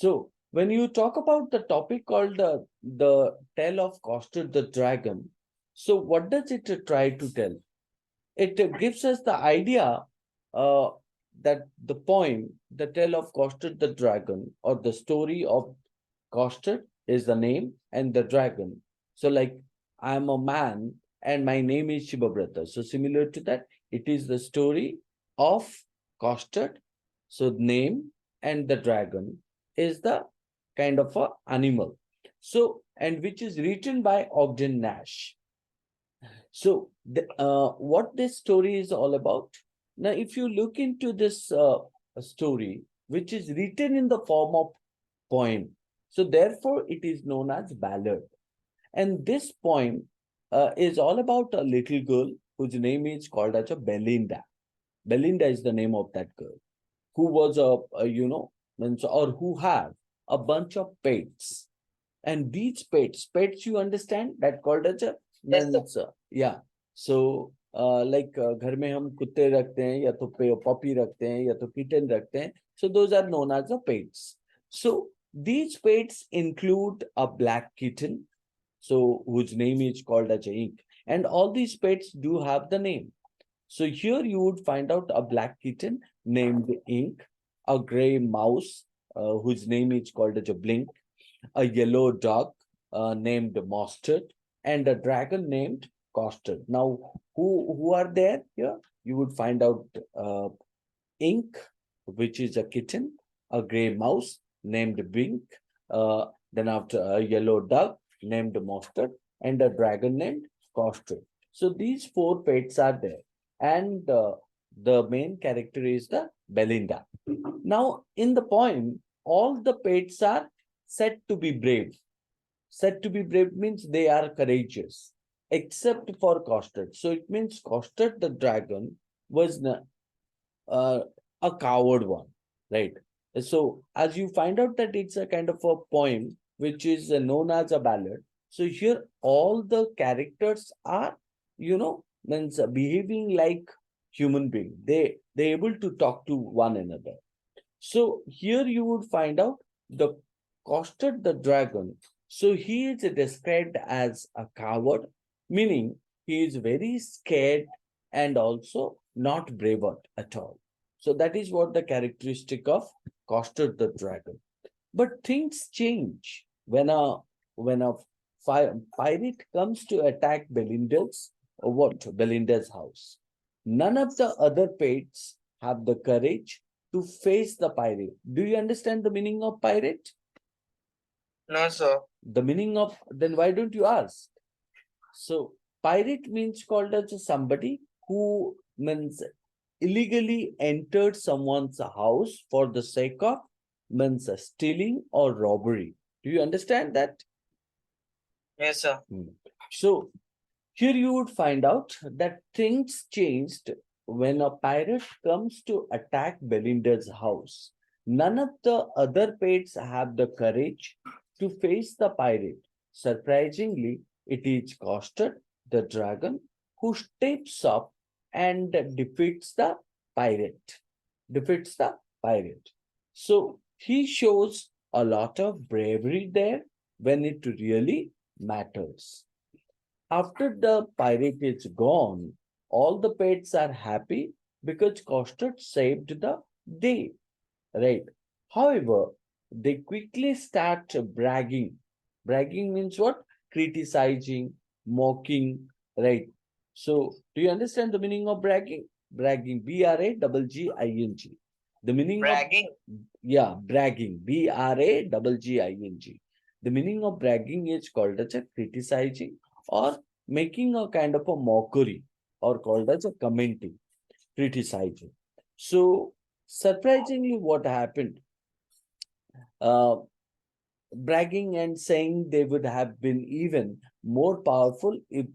So when you talk about the topic called the tale of Custard the Dragon, so what does it try to tell? It gives us the idea uh, that the poem, the tale of Custard the Dragon, or the story of Custard is the name and the dragon. So, like, I am a man and my name is Shibabrata. So, similar to that, it is the story of Custard. So, name and the dragon is the kind of a animal. So, and which is written by Ogden Nash. So, what this story is all about? Now, if you look into this story, which is written in the form of poem, so therefore it is known as ballad. And this poem is all about a little girl whose name is called as a Belinda. Belinda is the name of that girl who was or who have a bunch of pets. And these pets, you understand, that called as a Yes, sir. means, yeah. So like घर में हम कुत्ते रखते हैं या तो puppy रखते हैं या तो kitten रखते हैं. So those are known as the pets. So these pets include a black kitten, so whose name is called as Ink. And all these pets do have the name. So here you would find out a black kitten named Ink, a gray mouse whose name is called as a Blink, a yellow dog named Mustard, and a dragon named Costard. Now, who are there here? You would find out Ink, which is a kitten, a gray mouse named Blink, then after a yellow dog named Mustard, and a dragon named Costard. So these four pets are there, and the main character is the Belinda. Now, in the poem, all the pets are said to be brave. Said to be brave means they are courageous, except for Costard. So it means Costard the dragon was uh, a coward one, right? So as you find out that it's a kind of a poem which is known as a ballad. So here all the characters are, means behaving like human being. They able to talk to one another. So here you would find out the Costard the dragon. So he is described as a coward, meaning he is very scared and also not brave at all. So that is what the characteristic of Costard the dragon. But things change when a pirate comes to attack Belinda's house. None of the other pets have the courage to face the pirate. Do you understand the meaning of pirate? No, sir. The meaning of, then why don't you ask? So pirate means called as somebody who means illegally entered someone's house for the sake of means stealing or robbery. Do you understand that? Yes, sir. So here you would find out that things changed when a pirate comes to attack Belinda's house. None of the other pets have the courage to face the pirate. Surprisingly, it is Costard, the dragon, who steps up and defeats the pirate. Defeats the pirate. So he shows a lot of bravery there when it really matters. After the pirate is gone, all the pets are happy because Costard saved the day, right? However, they quickly start bragging. Bragging means what? Criticizing, mocking, right? So, do you understand the meaning of bragging? Bragging, Bragging. The meaning of, Bragging. yeah, bragging, Bragging. The meaning of bragging is called as a criticizing or making a kind of a mockery or called as a commenting, criticizing. So, surprisingly, what happened? Uh, Bragging and saying they would have been even more powerful if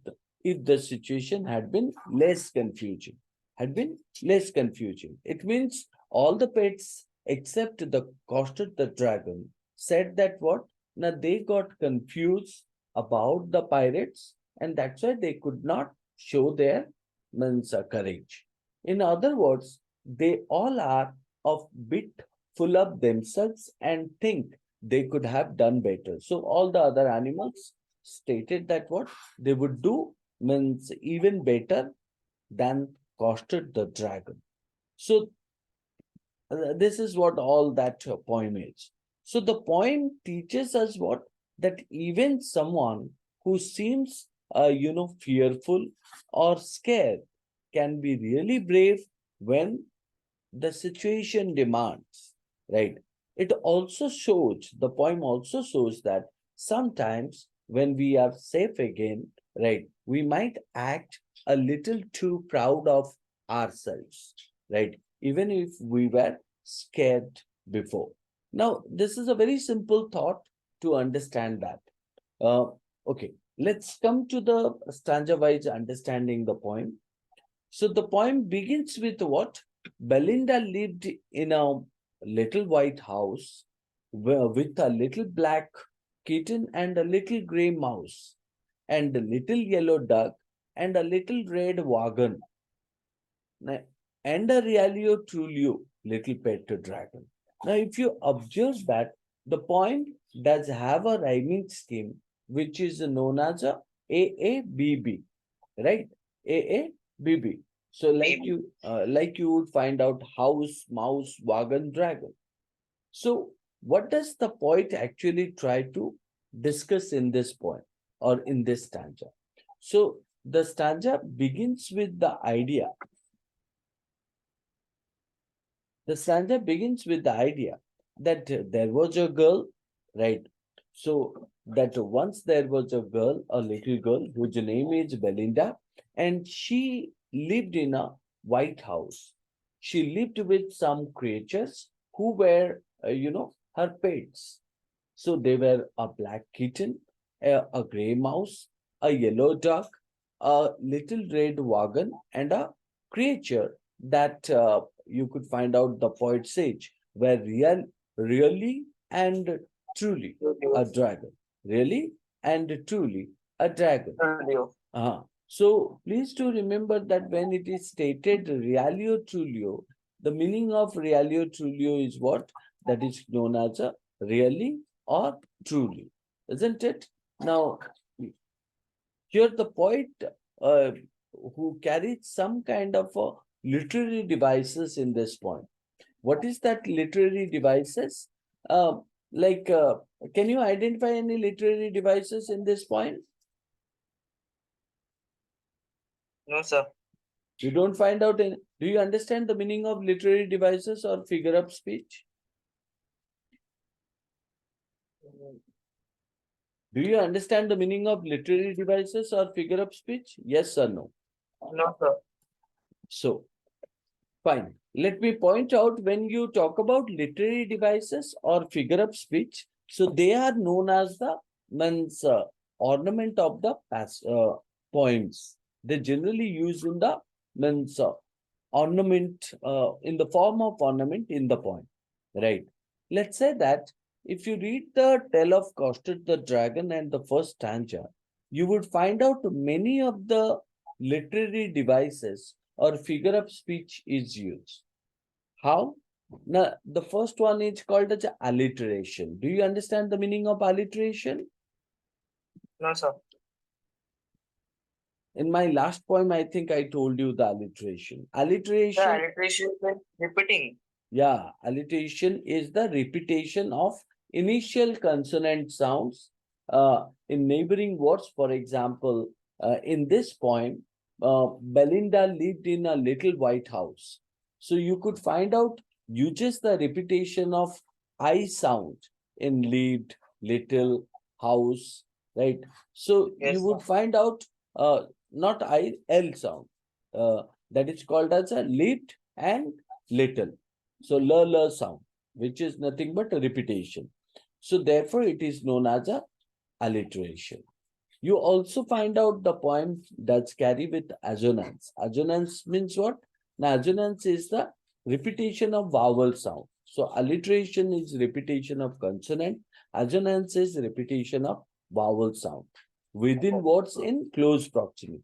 the situation had been less confusing. Had been less confusing. It means all the pets except the Costard the dragon said that what? Now they got confused about the pirates, and that's why they could not show their means courage. In other words, they all are of bit full up themselves and think they could have done better. So all the other animals stated that what they would do means even better than custard the dragon. So this is what all that poem is. So the poem teaches us what? That even someone who seems, fearful or scared can be really brave when the situation demands, right? It also shows, the poem also shows that sometimes when we are safe again, right, we might act a little too proud of ourselves, right? Even if we were scared before. Now, this is a very simple thought to understand that. Uh, okay, let's come to the stanza-wise understanding the poem. So the poem begins with what? Belinda lived in a little white house with a little black kitten and a little gray mouse and a little yellow duck and a little red wagon and a realio trulio, little pet dragon. Now, if you observe that, the poem does have a rhyming scheme which is known as a AABB, right? AABB. So like you would find out house, mouse, wagon, dragon. So what does the poet actually try to discuss in this poem or in this stanza? So the stanza begins with the idea. The stanza begins with the idea that there was a girl, right? So that once there was a girl, a little girl whose name is Belinda, and she lived in a white house. She lived with some creatures who were, her pets. So they were a black kitten, a gray mouse, a yellow duck, a little red wagon, and a creature that you could find out the poet sage were really and truly a dragon. Really and truly a dragon. So please to remember that when it is stated realio trulio, the meaning of realio trulio is what? That is known as a really or truly, isn't it? Now, here the poet uh, who carried some kind of literary devices in this poem. What is that literary devices? Uh, like, can you identify any literary devices in this poem? No, sir. You don't find out any. Do you understand the meaning of literary devices or figure of speech? Do you understand the meaning of literary devices or figure of speech? Yes or no? No, sir. So, fine. Let me point out when you talk about literary devices or figure of speech, so they are known as the means ornament of the poems. They generally use in the means ornament in the form of ornament in the poem, right? Let's say that if you read the Tale of Custard the Dragon and the first stanza, you would find out many of the literary devices or figure of speech is used. How? Now, the first one is called as alliteration. Do you understand the meaning of alliteration? No, sir. In my last poem, I think I told you the alliteration. The Alliteration, alliteration is repeating. yeah, alliteration is the repetition of initial consonant sounds in neighboring words. For example, in this poem, Belinda lived in a little white house. So you could find out uses the repetition of I sound in lived, little, house, right? So Yes, you would sir. find out not I, L sound. That is called as a lived and little. So la sound, which is nothing but a repetition. So therefore, it is known as a alliteration. You also find out the poem that's carry with assonance. Assonance means what? Now, assonance is the repetition of vowel sound. So alliteration is repetition of consonant. Assonance is repetition of vowel sound within words in close proximity.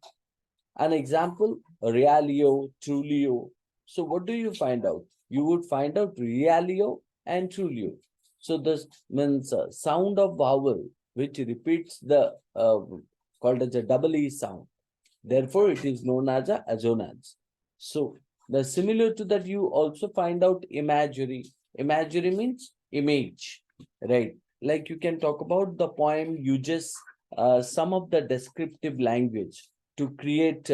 An example, realio, trulio. So what do you find out? You would find out realio and trulio. So this means sound of vowel which repeats the called as a double E sound. Therefore, it is known as a assonance. So the similar to that, you also find out imagery. Imagery means image, right? Like you can talk about the poem uses some of the descriptive language to create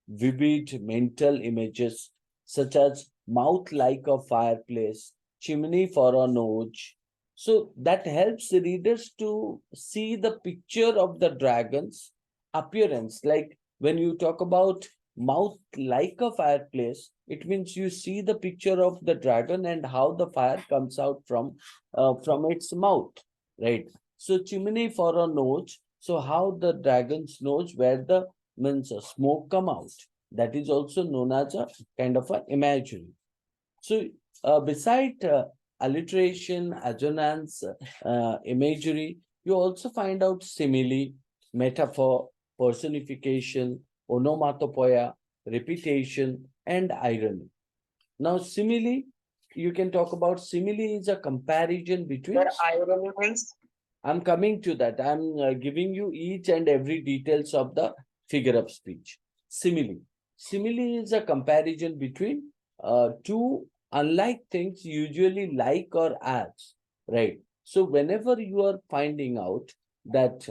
vivid mental images such as mouth like a fireplace, chimney for a nose. So that helps the readers to see the picture of the dragon's appearance. Like when you talk about mouth like a fireplace, it means you see the picture of the dragon and how the fire comes out from its mouth, right? So chimney for a nose. So how the dragon's nose, where the means smoke come out. That is also known as a kind of an imagery. So beside alliteration, assonance, imagery, you also find out simile, metaphor, personification, onomatopoeia, repetition, and irony. Now, simile, you can talk about simile is a comparison between. Sir, irony means? I'm coming to that. I'm giving you each and every details of the figure of speech. Simile. Simile is a comparison between two unlike things usually like or as, right? So whenever you are finding out that,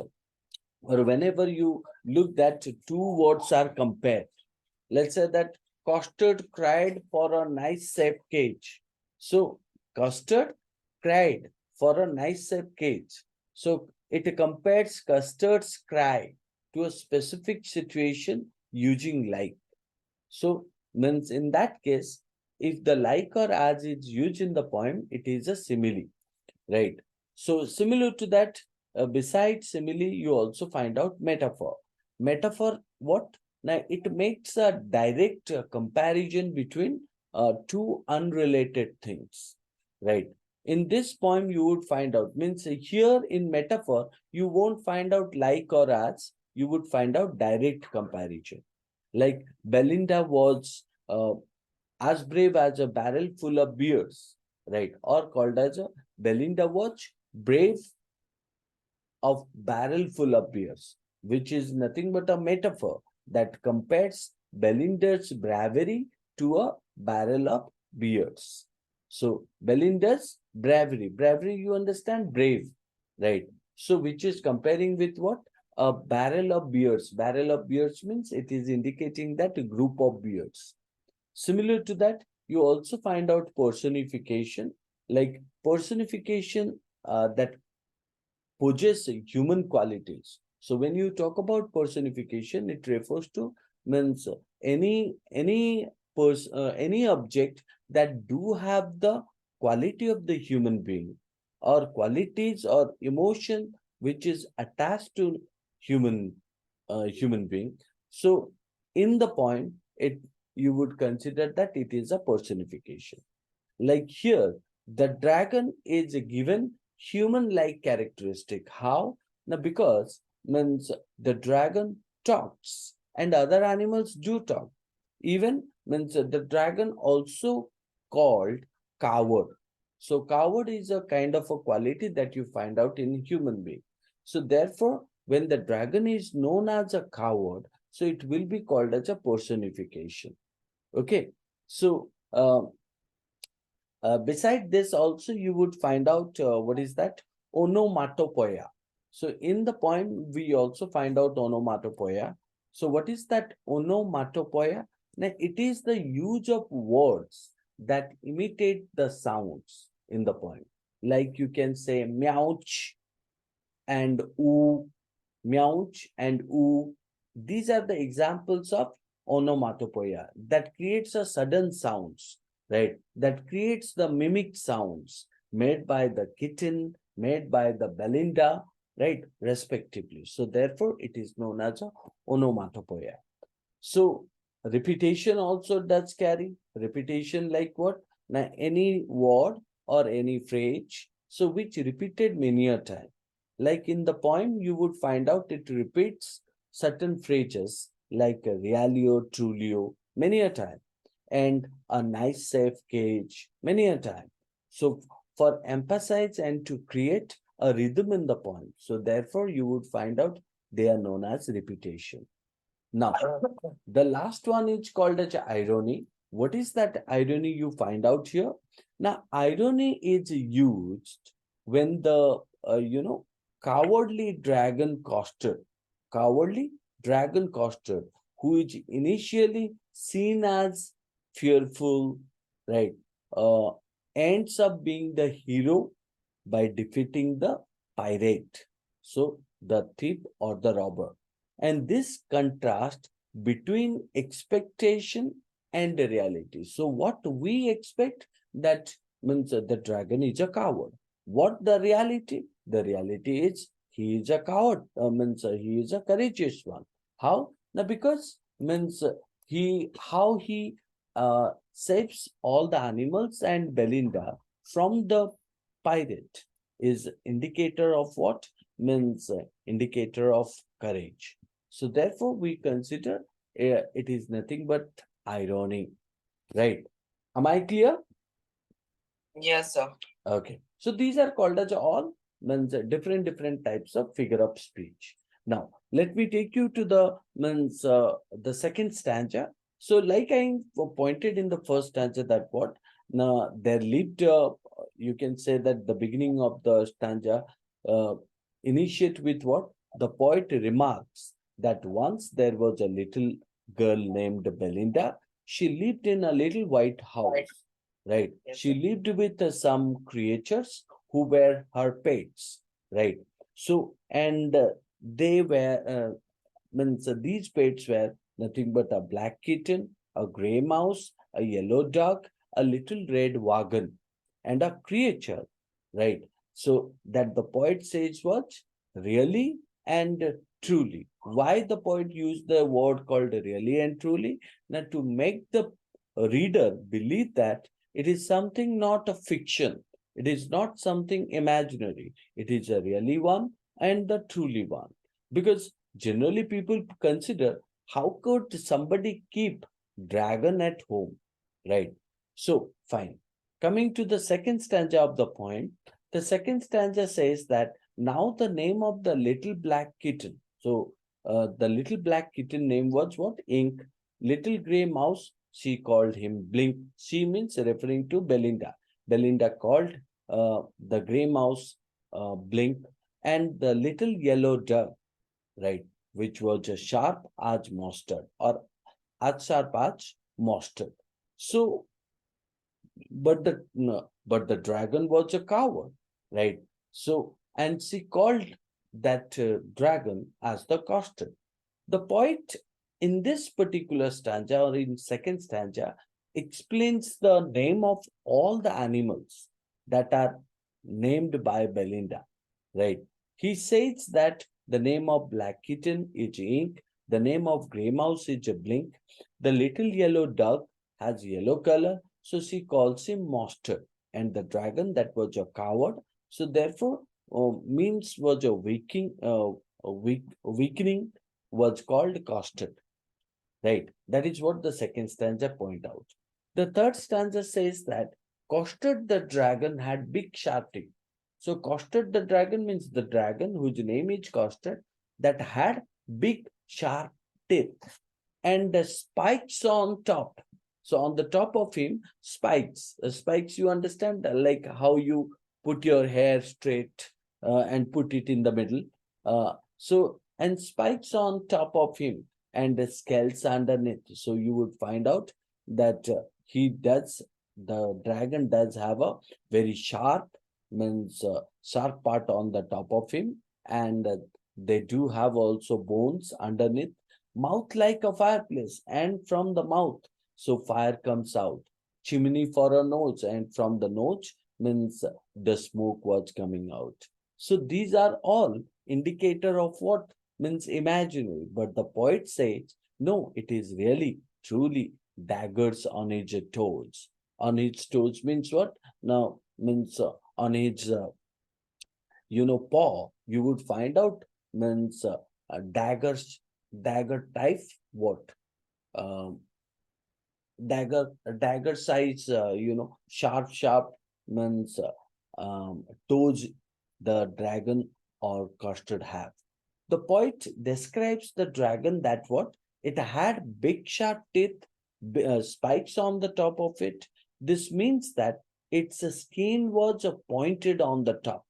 or whenever you look that two words are compared, let's say that custard cried for a nice safe cage. So custard cried for a nice safe cage. So it compares custard's cry to a specific situation using like. So means in that case, if the like or as is used in the poem, it is a simile, right? So similar to that, besides simile, you also find out metaphor. Metaphor, what? Now it makes a direct comparison between two unrelated things, right? In this poem, you would find out, means here in metaphor, you won't find out like or as, you would find out direct comparison. Like Belinda was as brave as a barrel full of beers, right? Or called as a Belinda was brave of barrel full of beers, which is nothing but a metaphor that compares Belinda's bravery to a barrel of beers. So Belinda's bravery, you understand, brave, right? So which is comparing with what? A barrel of beers. Barrel of beers means it is indicating that a group of beers. Similar to that, you also find out personification, like personification that possess human qualities. So when you talk about personification, it refers to means any object that do have the quality of the human being or qualities or emotion which is attached to human human being. So in the point, it you would consider that it is a personification. Like here, the dragon is given human-like characteristic. How? Now, because means the dragon talks and other animals do talk. Even means the dragon also called coward. So coward is a kind of a quality that you find out in human being. So therefore, when the dragon is known as a coward, so it will be called as a personification. Okay. So beside this, also you would find out what is that onomatopoeia. So in the poem, we also find out onomatopoeia. So what is that onomatopoeia? Now, it is the use of words that imitate the sounds in the poem. Like you can say meouch and oo, meouch and oo. These are the examples of onomatopoeia that creates a sudden sounds, right? That creates the mimic sounds made by the kitten, made by the Belinda, right? Respectively. So therefore, it is known as a onomatopoeia. So repetition also does carry repetition like what? Now any word or any phrase, so which repeated many a time. Like in the poem, you would find out it repeats certain phrases like realio, trulio, many a time, and a nice safe cage, many a time. So for emphasis and to create a rhythm in the poem. So therefore, you would find out they are known as repetition. Now, the last one is called as irony. What is that irony you find out here? Now, irony is used when the, cowardly dragon costard, who is initially seen as fearful, right, uh, ends up being the hero by defeating the pirate, so the thief or the robber. And this contrast between expectation and the reality. So what we expect, that means the dragon is a coward. What the reality? The reality is he is a coward, means he is a courageous one. How? Now, because means how he saves all the animals and Belinda from the pirate is indicator of what? Means indicator of courage. So therefore, we consider it is nothing but irony, right? Am I clear? Yes, sir. Okay. So these are called as all means different types of figure of speech. Now, let me take you to the means the second stanza. So, like I pointed in the first stanza, that what now there lived. You can say that the beginning of the stanza initiate with what the poet remarks that once there was a little girl named Belinda. She lived in a little white house, right? Yes, She sir. lived with some creatures who were her pets, right? So, and they were, means these pets were nothing but a black kitten, a gray mouse, a yellow dog, a little red wagon, and a creature, right? So, that the poet says what? Really and truly. Why the poet used the word called really and truly? Now, to make the reader believe that it is something not a fiction. It is not something imaginary. It is a really one and the truly one. Because generally people consider how could somebody keep dragon at home, right? So fine. Coming to the second stanza of the poem, the second stanza says that now the name of the little black kitten. So the little black kitten name was what? Ink. Little gray mouse, she called him Blink. She means referring to Belinda. Belinda called the gray mouse Blink, and the little yellow dog, right, which was a sharp as mustard or as sharp as mustard. So, but the dragon was a coward, right? So, and she called that dragon as the custard. The poet in this particular stanza or in second stanza explains the name of all the animals that are named by Belinda, right? He says that the name of black kitten is ink, the name of grey mouse is a blink, the little yellow dog has yellow color, so she calls him mustard, and the dragon that was a coward, so therefore means was a weakening was called custard, right? That is what the second stanza point out. The third stanza says that custard the dragon had big sharp teeth. So custard the dragon means the dragon whose name is custard that had big sharp teeth and the spikes on top. So on the top of him, spikes. Spikes, you understand, like how you put your hair straight and put it in the middle. And spikes on top of him and the scales underneath. So you would find out that the dragon does have a very sharp, means sharp part on the top of him, and they do have also bones underneath, mouth like a fireplace, and from the mouth, so fire comes out, chimney for a nose, and from the nose means the smoke was coming out. So these are all indicator of what? Means imaginary, but the poet says no, it is really truly daggers on his toes. On his toes means what? Now means on his paw, you would find out means daggers, dagger type what? Um, dagger size, sharp means toes the dragon or custard have. The poet describes the dragon that what? It had big sharp teeth, spikes on the top of it. This means that its skin was pointed on the top.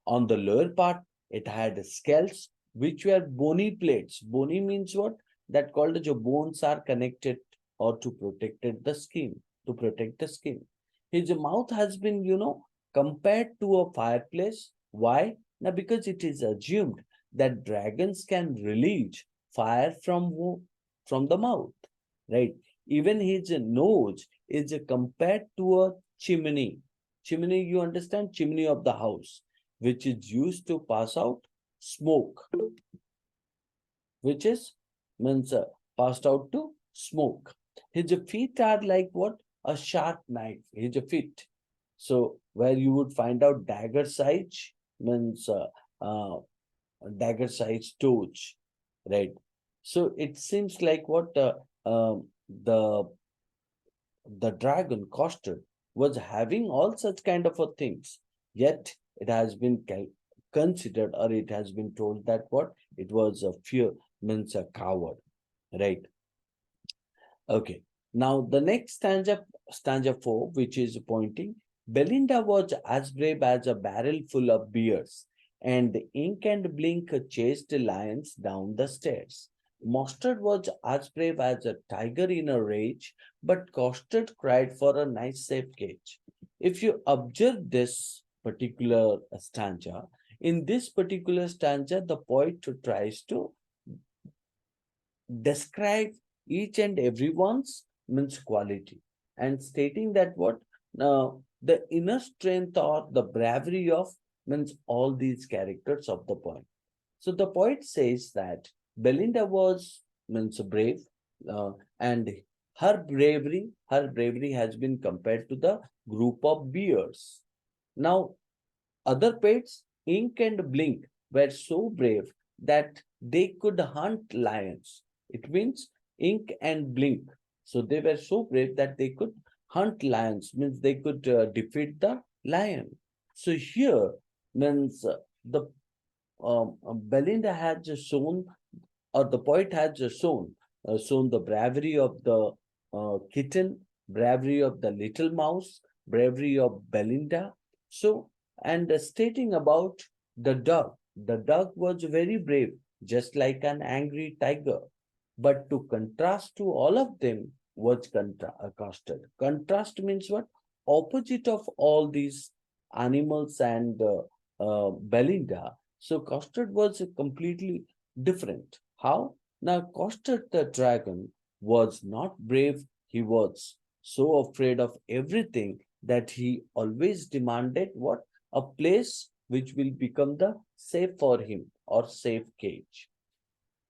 On the lower part, it had scales, which were bony plates. Bony means what? That called as your bones are connected or to protect the skin, to protect the skin. His mouth has been, compared to a fireplace. Why? Now, because it is assumed that dragons can release fire from the mouth, right? Even his nose is compared to a chimney. Chimney, you understand? Chimney of the house, which is used to pass out smoke, which is means passed out to smoke. His feet are like what? A sharp knife. His feet. So where you would find out dagger size means dagger size toes, right? So it seems like what the dragon custard was having all such kind of things, yet it has been considered, or it has been told that what it was a fear, means a coward, right? Okay. Now the next stanza 4, which is pointing, Belinda was as brave as a barrel full of beers, and Ink and Blink chased lions down the stairs. Mustard was as brave as a tiger in a rage, but Custard cried for a nice safe cage. If you observe this particular stanza, in this particular stanza, the poet tries to describe each and everyone's means quality, and stating that what the inner strength or the bravery of means all these characters of the poem. So the poet says that Belinda was means brave, and her bravery has been compared to the group of bears. Now other pets, Ink and Blink, were so brave that they could hunt lions. It means Ink and Blink. So they were so brave that they could hunt lions, means they could defeat the lion. So here means the Belinda had just shown, or the poet had just shown the bravery of the kitten, bravery of the little mouse, bravery of Belinda. So, and stating about the dog. The dog was very brave, just like an angry tiger. But to contrast to all of them was custard. Contrast means what? Opposite of all these animals and Belinda. So custard was completely different. How? Now custard the dragon was not brave. He was so afraid of everything that he always demanded what? A place which will become the safe for him or safe cage,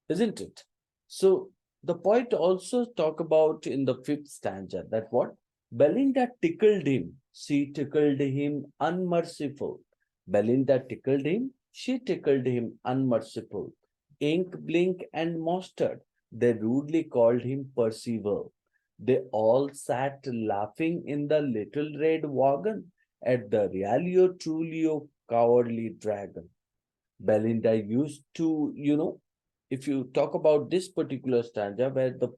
isn't it? So the poet also talk about in the fifth stanza that what? Belinda tickled him, she tickled him unmerciful. Belinda tickled him, she tickled him unmerciful. Ink, Blink, and Mustard, they rudely called him Percival. They all sat laughing in the little red wagon at the realio trulio cowardly dragon. Belinda used to, if you talk about this particular stanza where the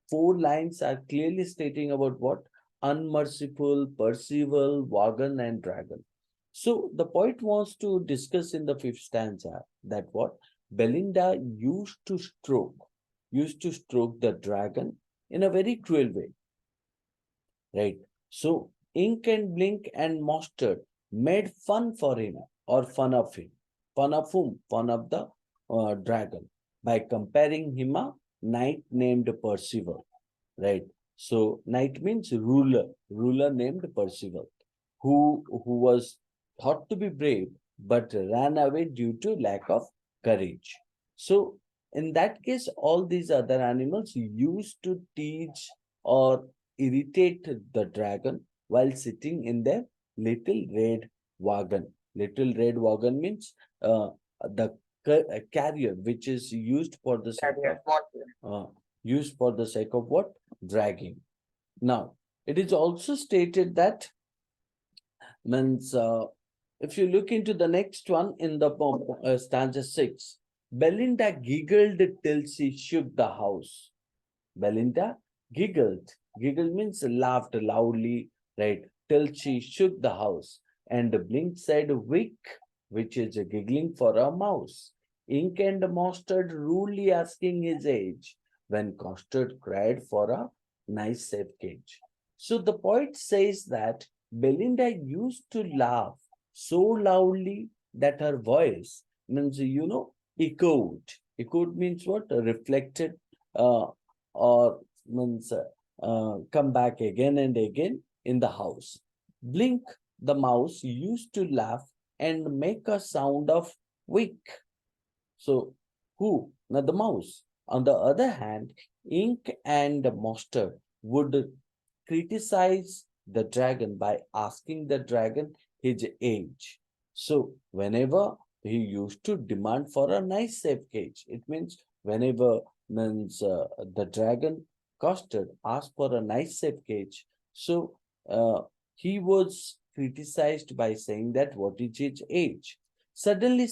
four lines are clearly stating about what? Unmerciful, Percival, wagon, and dragon. So the poet wants to discuss in the fifth stanza that what? Belinda used to stroke the dragon in a very cruel way, right? So Ink and Blink and Mustard made fun for him or fun of him. Fun of whom? Fun of the dragon by comparing him a knight named Percival, right? So knight means ruler named Percival, who was thought to be brave but ran away due to lack of courage. So in that case, all these other animals used to teach or irritate the dragon while sitting in their little red wagon. Little red wagon means the carrier which is used for the sake of what? Dragging. Now, it is also stated that Means if you look into the next one in the stanza 6, Belinda giggled till she shook the house. Belinda giggled. Giggle means laughed loudly, right? Till she shook the house. And Blink said, Wick, which is giggling for a mouse. Ink and Mustard rudely asking his age, when Custard cried for a nice safe cage. So the poet says that Belinda used to laugh so loudly that her voice means, echoed. Echoed means what? Reflected. Or means come back again and again in the house. Blink, the mouse, used to laugh and make a sound of wick. So, who? Now, the mouse. On the other hand, Ink and Mustard would criticize the dragon by asking the dragon his age. So, whenever he used to demand for a nice safe cage, it means whenever the dragon Custard asked for a nice safe cage. So, he was criticized by saying that what is his age? Suddenly,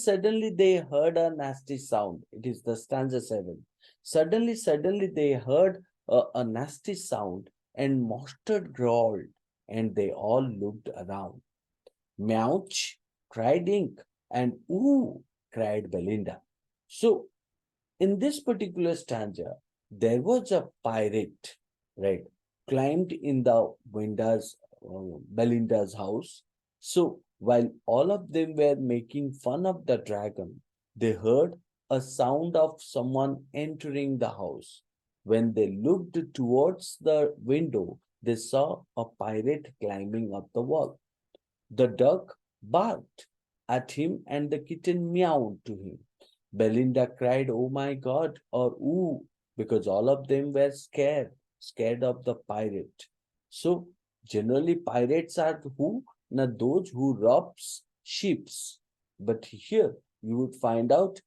they heard a nasty sound. It is the stanza 7. Suddenly, they heard a nasty sound, and Mustard growled, and they all looked around. Mouch, cried Ink, and ooh, cried Belinda. So, in this particular stanza, there was a pirate, right, climbed in the windows, Belinda's house. So while all of them were making fun of the dragon, they heard a sound of someone entering the house. When they looked towards the window, they saw a pirate climbing up the wall. The dog barked at him and the kitten meowed to him. Belinda cried, Oh my God, or Ooh, because all of them were scared of the pirate. So, generally, pirates are who? Now, those who robs ships. But here, you would find out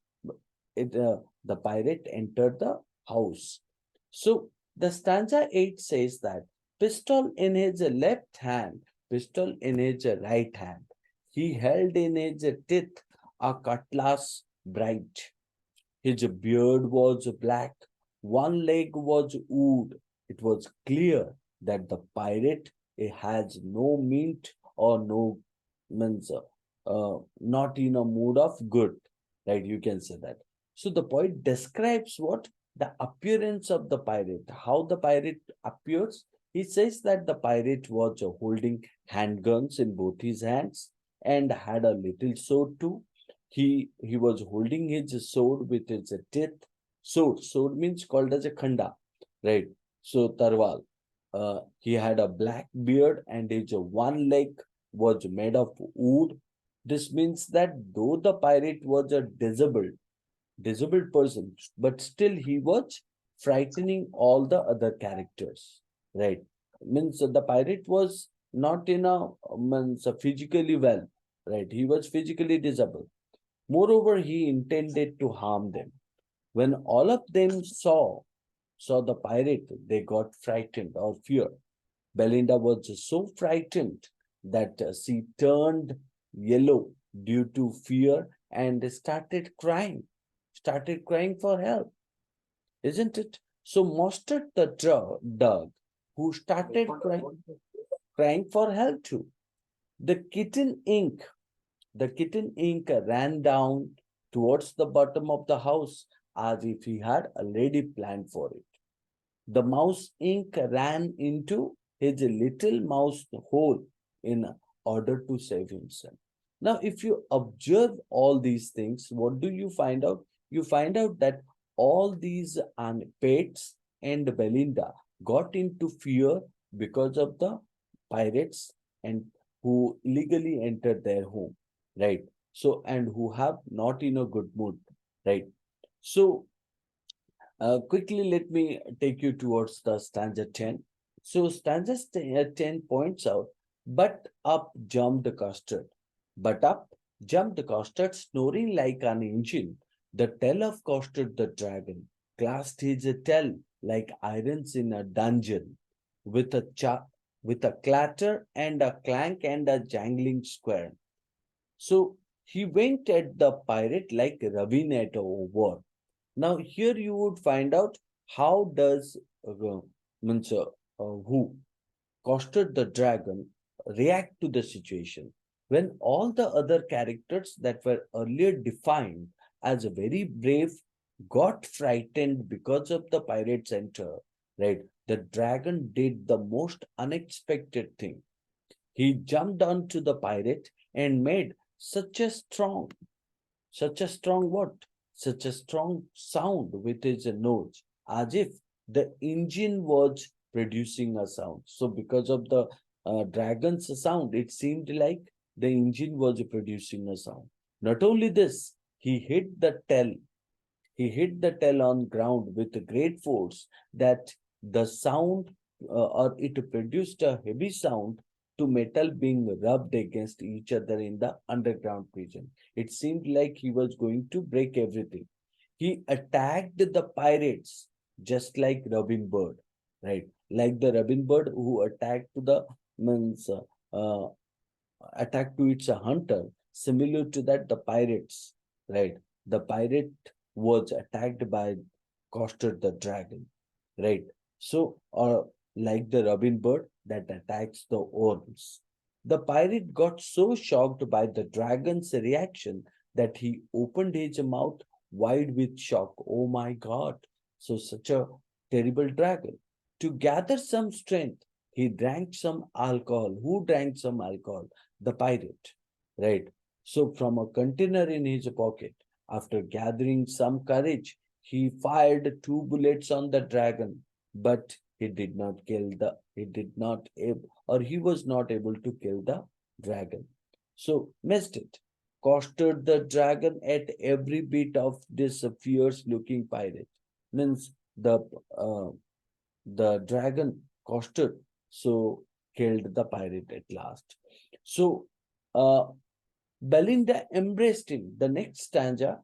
the pirate entered the house. So, the stanza 8 says that pistol in his left hand, pistol in his right hand. He held in his teeth a cutlass bright. His beard was black, one leg was wood. It was clear that the pirate has no meat or no means not in a mood of good, right? You can say that. So the poet describes what the appearance of the pirate, how the pirate appears. He says that the pirate was holding handguns in both his hands and had a little sword too. He was holding his sword with his teeth. Sword means called as a khanda, right? So tarwal. He had a black beard and his one leg was made of wood. This means that though the pirate was a disabled person, but still he was frightening all the other characters, right? Means the pirate was not in a means physically well, right? He was physically disabled. Moreover, he intended to harm them. When all of them saw the pirate, they got frightened or fear. Belinda was so frightened that she turned yellow due to fear and started crying for help, isn't it? So Mustard the dog, who started crying for help too. The kitten Ink The kitten Ink ran down towards the bottom of the house as if he had already planned for it. The mouse Ink ran into his little mouse hole in order to save himself. Now, if you observe all these things, what do you find out? You find out that all these pets and Belinda got into fear because of the pirates and who illegally entered their home, right? So, and who have not in a good mood, right? So, quickly, let me take you towards the stanza 10. So, stanza 10 points out, but up jumped Custard. But up jumped Custard, snoring like an engine. The tail of Custard the dragon clashed his tail like irons in a dungeon. With a with a clatter and a clank and a jangling square. So he winked at the pirate like Ravin at a war. Now here you would find out how does means who Custard the dragon react to the situation when all the other characters that were earlier defined as very brave got frightened because of the pirates enter, right? The dragon did the most unexpected thing. He jumped onto the pirate and made such a strong what? Such a strong sound with his nose, as if the engine was producing a sound. So, because of the dragon's sound, it seemed like the engine was producing a sound. Not only this, he hit the tail on ground with great force that the sound or it produced a heavy sound to metal being rubbed against each other in the underground prison. It seemed like he was going to break everything. He attacked the pirates just like Robin Bird, right? Like the Robin Bird who attacked the means uh, attack to its hunter, similar to that, the pirates, right? The pirate was attacked by Costard the dragon, right? So, or like the Robin Bird that attacks the worms. The pirate got so shocked by the dragon's reaction that he opened his mouth wide with shock. Oh my God! So, such a terrible dragon. To gather some strength, he drank some alcohol. Who drank some alcohol? The pirate, right? So, from a container in his pocket, after gathering some courage, he fired two bullets on the dragon, but he did not able, or he was not able to kill the dragon. So, missed it. Costed the dragon at every bit of this fierce looking pirate. Means uh, the dragon costed, so killed the pirate at last. So, uh, Belinda embraced him. The next stanza,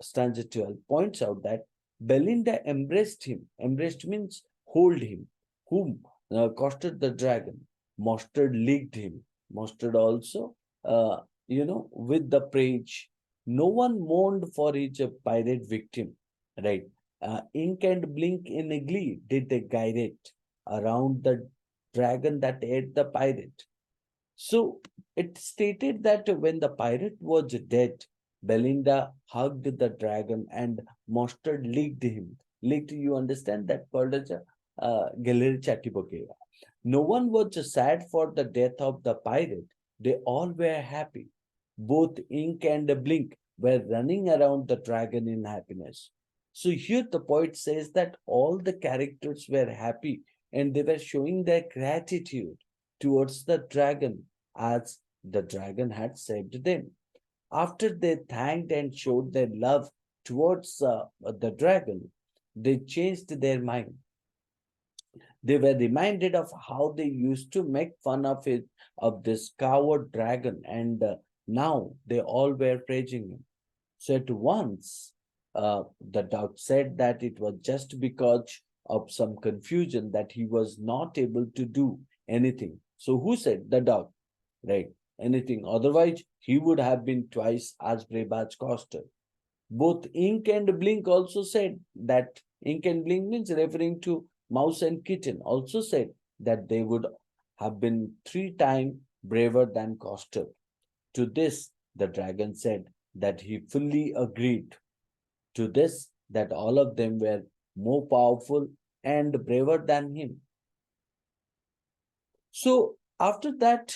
stanza 12, points out that Belinda embraced him. Embraced means hold him, whom costed the dragon. Mustard licked him. Mustard also, with the praise. No one mourned for his pirate victim, right? Ink and Blink in glee did the gyrate around the dragon that ate the pirate. So it stated that when the pirate was dead, Belinda hugged the dragon and Mustard licked him. Licked, you understand that called as a Galeri Chatibokeva. No one was sad for the death of the pirate. They all were happy. Both Ink and Blink were running around the dragon in happiness. So here the poet says that all the characters were happy and they were showing their gratitude towards the dragon as the dragon had saved them. After they thanked and showed their love towards the dragon, they changed their mind. They were reminded of how they used to make fun of it, of this coward dragon, and now they all were praising him. So at once, the dog said that it was just because of some confusion that he was not able to do anything. So who said? The dog, right? Anything. Otherwise, he would have been twice as brave as Coster. Both Ink and Blink also said that Ink and Blink means referring to Mouse and Kitten, also said that they would have been 3 times braver than Coster. To this, the dragon said that he fully agreed. To this, that all of them were more powerful and braver than him. So, after that,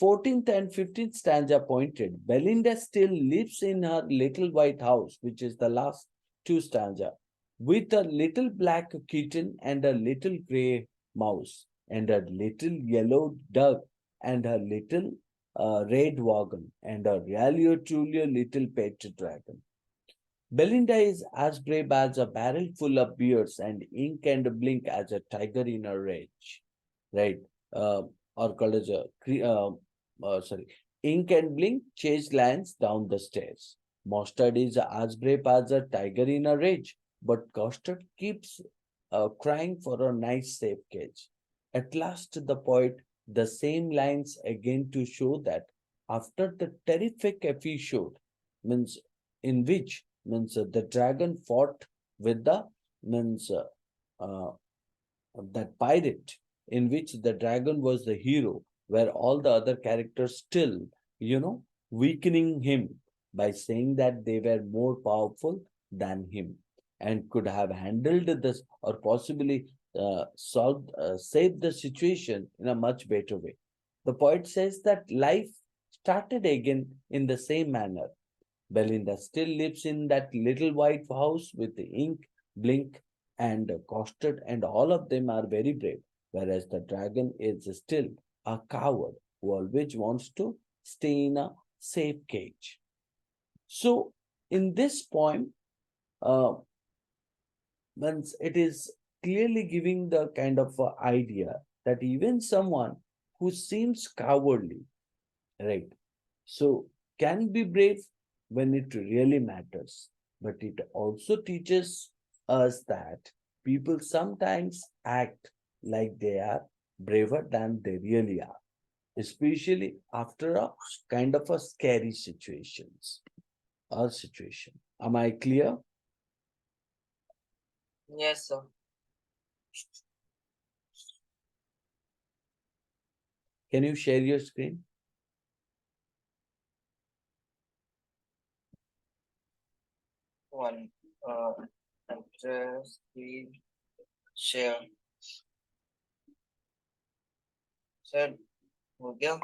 14th and 15th stanza pointed, Belinda still lives in her little white house, which is the last two stanza, with a little black kitten and a little gray mouse, and a little yellow duck, and a little red wagon, and a really truly little pet dragon. Belinda is as brave as a barrel full of beers, and Ink and Blink as a tiger in a rage, right? Uh, or called as a sorry, Ink and Blink chase lions down the stairs. Mustard is as brave as a tiger in a rage, but Custard keeps crying for a nice safe cage. At last, the poet, the same lines again to show that after the terrific episode, means in which the dragon fought with the means uh, that pirate, in which the dragon was the hero, where all the other characters still, weakening him by saying that they were more powerful than him and could have handled this or possibly saved the situation in a much better way. The poet says that life started again in the same manner. Belinda still lives in that little white house with the ink, blink, and custard, and all of them are very brave, whereas the dragon is still a coward who always wants to stay in a safe cage. So, in this poem, uh, means it is clearly giving the kind of idea that even someone who seems cowardly, right? So, can be brave when it really matters. But it also teaches us that people sometimes act like they are braver than they really are, especially after a kind of a scary situations or situation. Am I clear? Yes, sir. Can you share your screen? One. Address, speed, share. Sir, हो गया?